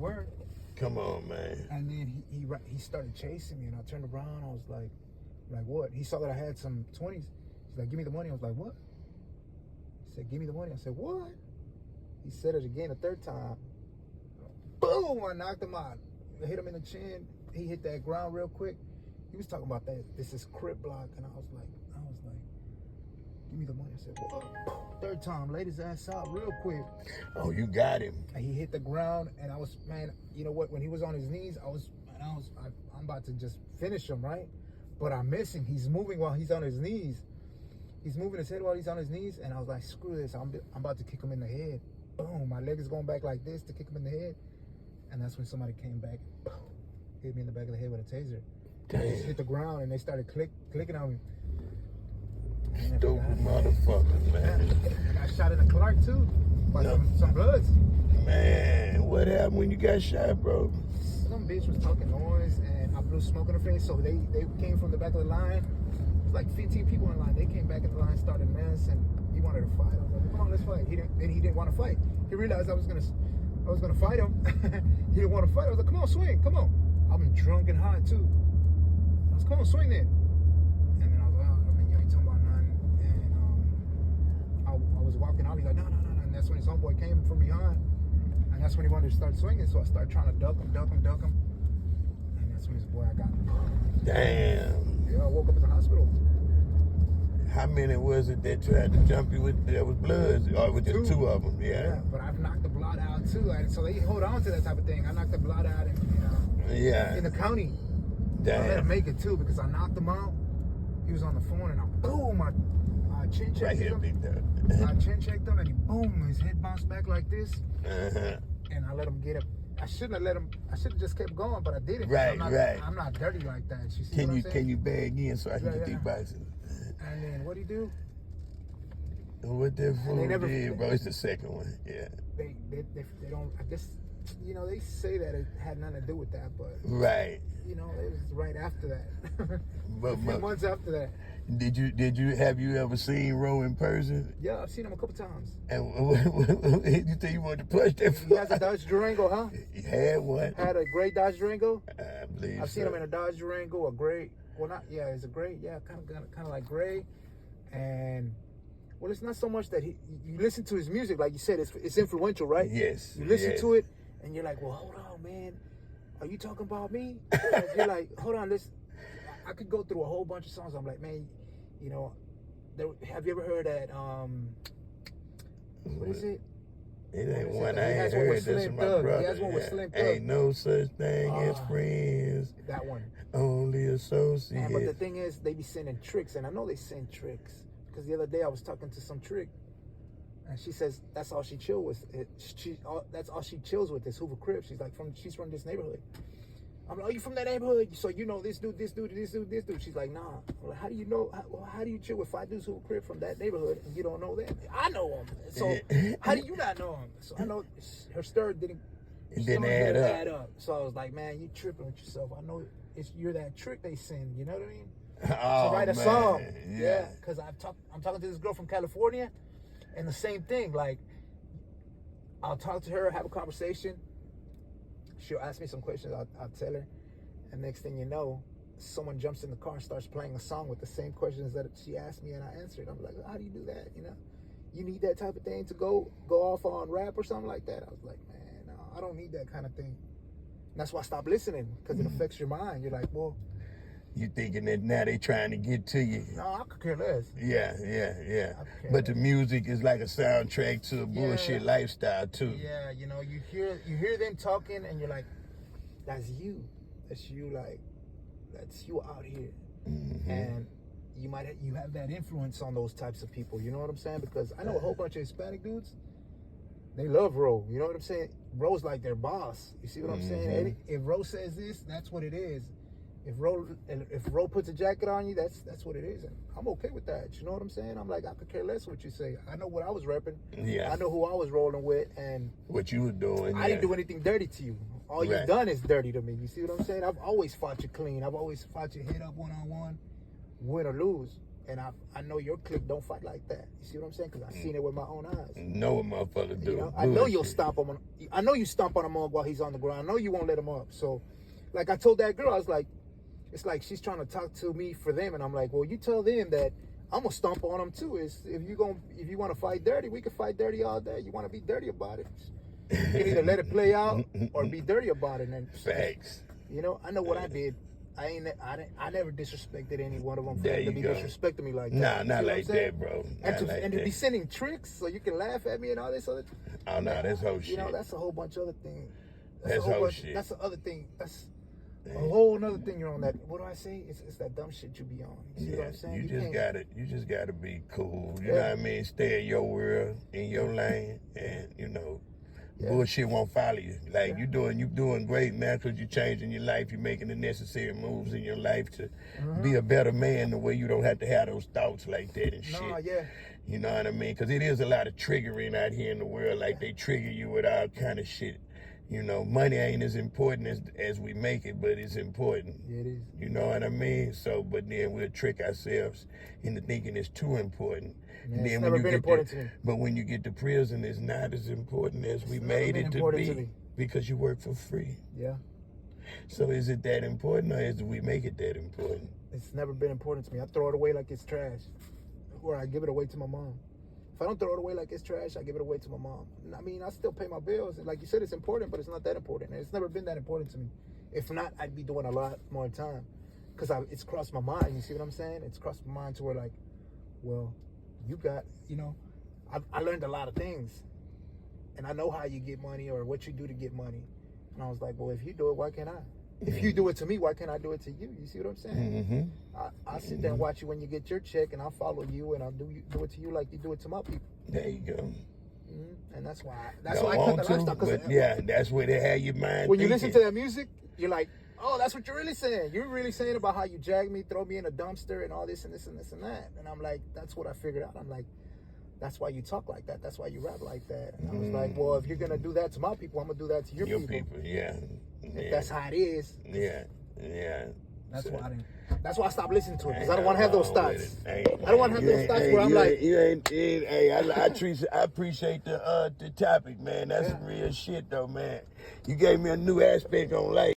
were. Come on, man. And then he started chasing me, and I turned around. I was like what? He saw that I had some 20s. He's like, give me the money. I was like, what? He said, give me the money. I said, what? He said it again a third time. Boom! I knocked him out. I hit him in the chin. He hit that ground real quick. He was talking about that. This is crip block, and I was like, give me the money. I said, what? Third time, laid his ass out real quick. Oh, you got him. And he hit the ground, and I was, man, you know what? When he was on his knees, I'm about to just finish him, right? But I miss him. He's moving while he's on his knees. He's moving his head while he's on his knees, and I was like, screw this. I'm about to kick him in the head. Boom. My leg is going back like this to kick him in the head. And that's when somebody came back, boom, hit me in the back of the head with a taser. Damn. I just hit the ground, and they started clicking on me. Dope motherfuckers, man. I got shot in the Clark, too, by some bloods. Man, what happened when you got shot, bro? Some bitch was talking noise, and I blew smoke in her face, so they came from the back of the line. It was like 15 people in line. They came back in the line, started mess, and he wanted to fight. I was like, come on, let's fight. He didn't want to fight. He realized I was gonna fight him. He didn't want to fight. I was like, come on, swing, come on. I'm drunk and hot, too. I was, come on, swing then. And then I was like, oh, I mean, you ain't talking about nothing. And I was walking out. He's like, no. And that's when his homeboy came from behind. And that's when he wanted to start swinging. So I started trying to duck him. And that's when his boy, I got him. Damn. Yeah, I woke up at the hospital. How many was it that tried to jump you with? There was bloods, or was just two of them? Yeah, but I've knocked the blood out too. So they hold on to that type of thing. I knocked the blood out in the county. Damn. I had to make it too because I knocked him out. He was on the phone and I chin checked right here, him. big dog. I chin checked him and he boom, his head bounced back like this. Uh-huh. And I let him get up. I shouldn't have let him. I should have just kept going, but I didn't. Right. I'm not dirty like that. You see Can you bag in so I can get these boxes? And then what do you do? What that fool did, bro? It's the second one. Yeah. They don't. I guess they say that it had nothing to do with that, but right. It was right after that. But a few months after that. Have you ever seen Ro in person? Yeah, I've seen him a couple times. And you think you wanted to push that? He has a Dodge Durango, huh? He had one. Had a gray Dodge Durango. I believe I've seen him in a Dodge Durango, a gray. Well, not it's a gray. Yeah, kind of like gray, and well, it's not so much that you listen to his music, like you said, it's influential, right? Yes. You listen to it, and you're like, well, hold on, man, are you talking about me? You're like, hold on, I could go through a whole bunch of songs. I'm like, man, have you ever heard that? What is it? It ain't one I ain't heard. That's my brother. He has one with Slim Thug. Ain't no such thing as friends. That one. Only associates. Man, but the thing is, they be sending tricks, and I know they send tricks. Because the other day I was talking to some trick, and she says that's all she chill with. That's all she chills with is Hoover Crib. She's from this neighborhood. I'm like, oh, you from that neighborhood? So you know this dude, this dude, this dude, this dude. She's like, nah. I'm like, how do you know? How do you chill with 5 dudes Hoover Crib from that neighborhood and you don't know them? I know them. So how do you not know them? So I know her story didn't add up. So I was like, man, you tripping with yourself. I know you're that trick they send. You know what I mean? Oh, so write a man. song. Yeah. Because I'm talking to this girl from California, and the same thing. Like, I'll talk to her, have a conversation. She'll ask me some questions. I'll tell her, and next thing you know, someone jumps in the car and starts playing a song with the same questions that she asked me, and I answered. I'm like, how do you do that? You need that type of thing to go off on rap or something like that. I was like, man, no, I don't need that kind of thing. And that's why I stopped listening, because it affects your mind. You're like, well, you thinking that now they trying to get to you. No, I could care less. Yeah. But the music is like a soundtrack to a bullshit lifestyle too. Yeah, you hear them talking and you're like, that's you. That's you, like, that's you out here. Mm-hmm. And you have that influence on those types of people, you know what I'm saying? Because I know a whole bunch of Hispanic dudes, they love Ro, you know what I'm saying? Ro's like their boss. You see what I'm saying? If Ro says this, that's what it is. If Ro puts a jacket on you, that's what it is, and I'm okay with that. You know what I'm saying? I'm like, I could care less what you say. I know what I was repping. Yeah. I know who I was rolling with, and what you were doing. I didn't do anything dirty to you. All you've done is dirty to me. You see what I'm saying? I've always fought you clean. I've always fought you head up one-on-one, win or lose. And I know your clique don't fight like that. You see what I'm saying? Because I seen it with my own eyes. Know what motherfuckers do. You know, I know you'll stomp him. I know you stomp on him while he's on the ground. I know you won't let him up. So, like I told that girl, I was like, it's like she's trying to talk to me for them, and I'm like, well, you tell them that I'm gonna stomp on them too. Is if you want to fight dirty, we can fight dirty all day. You want to be dirty about it, you can either let it play out or be dirty about it. And facts. You know, I know what I did. I never disrespected any one of them for There them to be you go. disrespecting me like Nah, that. not like that, bro. And to be sending tricks so you can laugh at me and all this other. Oh no, that's whole shit. You know, that's a whole bunch of other things. That's whole shit. That's the other thing. That's a whole another thing. You're on that. What do I say? It's that dumb shit you be on. You see what I'm saying? You just gotta be cool. You know what I mean? Stay in your world, in your lane, and you know. Bullshit won't follow you. Like you doing great now because you're changing your life. You're making the necessary moves in your life to be a better man. The way you don't have to have those thoughts like that and shit. You know what I mean? Because it is a lot of triggering out here in the world. Like they trigger you with all kind of shit. You know, money ain't as important as we make it, but it's important. Yeah, it is. You know what I mean? So, but then we'll trick ourselves into thinking it's too important. Yeah, and then it's never been important to me. But when you get to prison, it's not as important as we made it to be because you work for free. Yeah. So is it that important or do we make it that important? It's never been important to me. I throw it away like it's trash. Or I give it away to my mom. If I don't throw it away like it's trash, I give it away to my mom. I mean, I still pay my bills. Like you said, it's important, but it's not that important. And it's never been that important to me. If not, I'd be doing a lot more time. Because it's crossed my mind. You see what I'm saying? It's crossed my mind to where like, well, you got, you know, I learned a lot of things. And I know how you get money or what you do to get money. And I was like, well, if you do it, why can't I? If you do it to me, why can't I do it to you? You see what I'm saying? I'll sit there and watch you when you get your check, and I'll follow you, and I'll do it to you like you do it to my people. There you go. And that's why I cut the lifestyle. But yeah, that's where they have your mind. When you listen to that music, you're like, oh, that's what you're really saying. You're really saying about how you jag me, throw me in a dumpster, and all this and this and this and that. And I'm like, that's what I figured out. I'm like, that's why you talk like that. That's why you rap like that. And I was like, well, if you're gonna do that to my people, I'm gonna do that to your people. If that's how it is. That's why I stopped listening to it, because I don't want to have those thoughts. I don't want to have those thoughts where I'm like, I appreciate the topic, man. That's some real shit though, man. You gave me a new aspect on life.